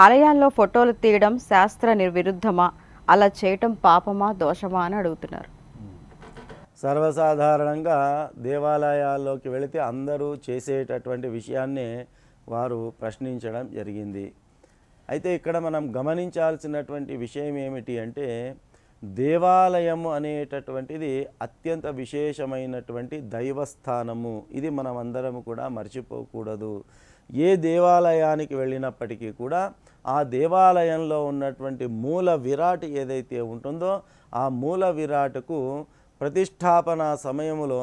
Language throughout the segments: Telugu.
ఆలయాల్లో ఫోటోలు తీయడం శాస్త్ర విరుద్ధమా? అలా చేయటం పాపమా, దోషమా అని అడుగుతున్నారు. సర్వసాధారణంగా దేవాలయాల్లోకి వెళితే అందరూ చేసేటటువంటి విషయాన్నే వారు ప్రశ్నించడం జరిగింది. అయితే ఇక్కడ మనం గమనించాల్సినటువంటి విషయం ఏమిటి అంటే, దేవాలయము అనేటటువంటిది అత్యంత విశేషమైనటువంటి దైవస్థానము. ఇది మనం అందరం కూడా మర్చిపోకూడదు. ఏ దేవాలయానికి వెళ్ళినప్పటికీ కూడా ఆ దేవాలయంలో ఉన్నటువంటి మూల విరాట్ ఏదైతే ఉంటుందో ఆ మూల విరాట్కు ప్రతిష్టాపన సమయంలో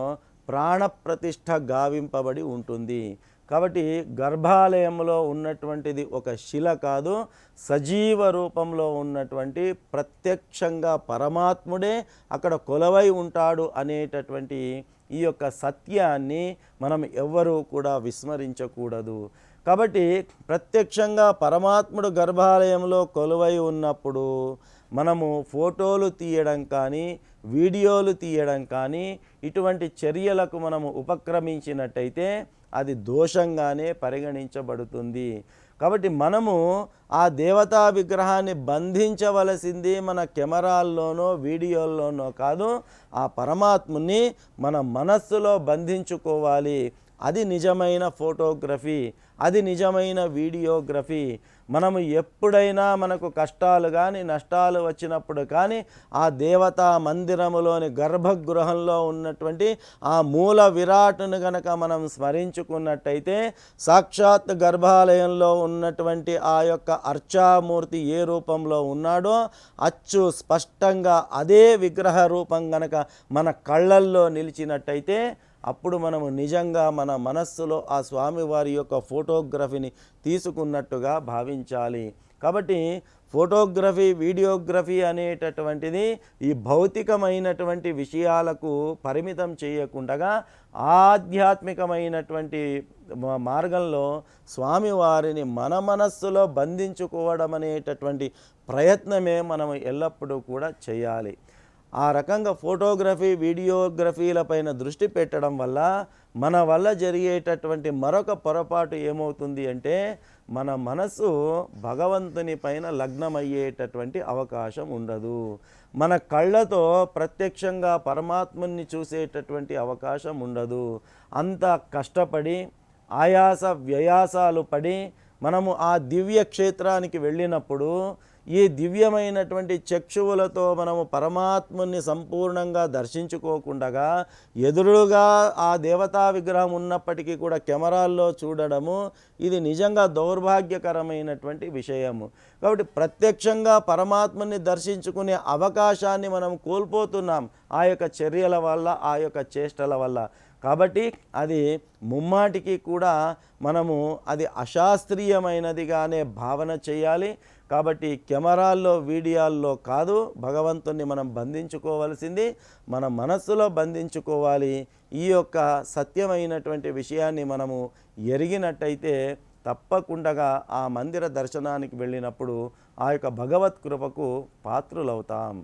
ప్రాణప్రతిష్ఠ గావింపబడి ఉంటుంది. కాబట్టి గర్భాలయంలో ఉన్నటువంటిది ఒక శిల కాదు, సజీవ రూపంలో ఉన్నటువంటి ప్రత్యక్షంగా పరమాత్ముడే అక్కడ కొలవై ఉంటాడు అనేటటువంటి ఈ యొక్క సత్యాన్ని మనం ఎవ్వరూ కూడా విస్మరించకూడదు. కాబట్టి ప్రత్యక్షంగా పరమాత్ముడు గర్భాలయంలో కొలువై ఉన్నప్పుడు మనము ఫోటోలు తీయడం కానీ, వీడియోలు తీయడం కానీ, ఇటువంటి చర్యలకు మనము ఉపక్రమించినట్టయితే అది దోషంగానే పరిగణించబడుతుంది. కాబట్టి మనము ఆ దేవతా విగ్రహాన్ని బంధించవలసింది మన కెమెరాల్లోనో వీడియోల్లోనో కాదు, ఆ పరమాత్ముని మన మనస్సులో బంధించుకోవాలి. అది నిజమైన ఫోటోగ్రఫీ, అది నిజమైన వీడియోగ్రఫీ. మనము ఎప్పుడైనా మనకు కష్టాలు కానీ నష్టాలు వచ్చినప్పుడు కానీ ఆ దేవతా మందిరములోని గర్భగృహంలో ఉన్నటువంటి ఆ మూల విరాటును గనక మనం స్మరించుకున్నట్టయితే సాక్షాత్ గర్భాలయంలో ఉన్నటువంటి ఆ యొక్క అర్చామూర్తి ఏ రూపంలో ఉన్నాడో అచ్చు స్పష్టంగా అదే విగ్రహ రూపం గనక మన కళ్ళల్లో నిలిచినట్టయితే అప్పుడు మనము నిజంగా మన మనస్సులో ఆ స్వామివారి యొక్క ఫోటోగ్రఫీని తీసుకున్నట్టుగా భావించాలి. కాబట్టి ఫోటోగ్రఫీ, వీడియోగ్రఫీ అనేటటువంటిది ఈ భౌతికమైనటువంటి విషయాలకు పరిమితం చేయకుండా ఆధ్యాత్మికమైనటువంటి మార్గంలో స్వామివారిని మన మనస్సులో బంధించుకోవడం అనేటటువంటి ప్రయత్నమే మనం ఎల్లప్పుడూ కూడా చేయాలి. ఆ రకంగా ఫోటోగ్రఫీ, వీడియోగ్రఫీలపైన దృష్టి పెట్టడం వల్ల మన వల్ల జరిగేటటువంటి మరొక పొరపాటు ఏమవుతుంది అంటే, మన మనసు భగవంతుని పైన లగ్నమయ్యేటటువంటి అవకాశం ఉండదు. మన కళ్ళతో ప్రత్యక్షంగా పరమాత్ముని చూసేటటువంటి అవకాశం ఉండదు. అంత కష్టపడి ఆయాస వ్యయాసాలు పడి మనము ఆ దివ్య క్షేత్రానికి వెళ్ళినప్పుడు ఈ దివ్యమైనటువంటి చక్షువులతో మనము పరమాత్ముని సంపూర్ణంగా దర్శించుకోకుండా ఎదురుగా ఆ దేవతా విగ్రహం ఉన్నప్పటికీ కూడా కెమెరాల్లో చూడడము ఇది నిజంగా దౌర్భాగ్యకరమైనటువంటి విషయము. కాబట్టి ప్రత్యక్షంగా పరమాత్ముని దర్శించుకునే అవకాశాన్ని మనం కోల్పోతున్నాం ఆ యొక్క చర్యల వల్ల, ఆ యొక్క చేష్టల వల్ల. కాబట్టి అది ముమ్మాటికి కూడా మనము అది అశాస్త్రీయమైనదిగానే భావన చేయాలి. కాబట్టి కెమెరాల్లో, వీడియోల్లో కాదు భగవంతుణ్ణి మనం బంధించుకోవలసింది మన మనస్సులో బంధించుకోవాలి. ఈ యొక్క సత్యమైనటువంటి విషయాన్ని మనము ఎరిగినట్టయితే తప్పకుండా ఆ మందిర దర్శనానికి వెళ్ళినప్పుడు ఆ యొక్క భగవత్ కృపకు పాత్రులవుతాం.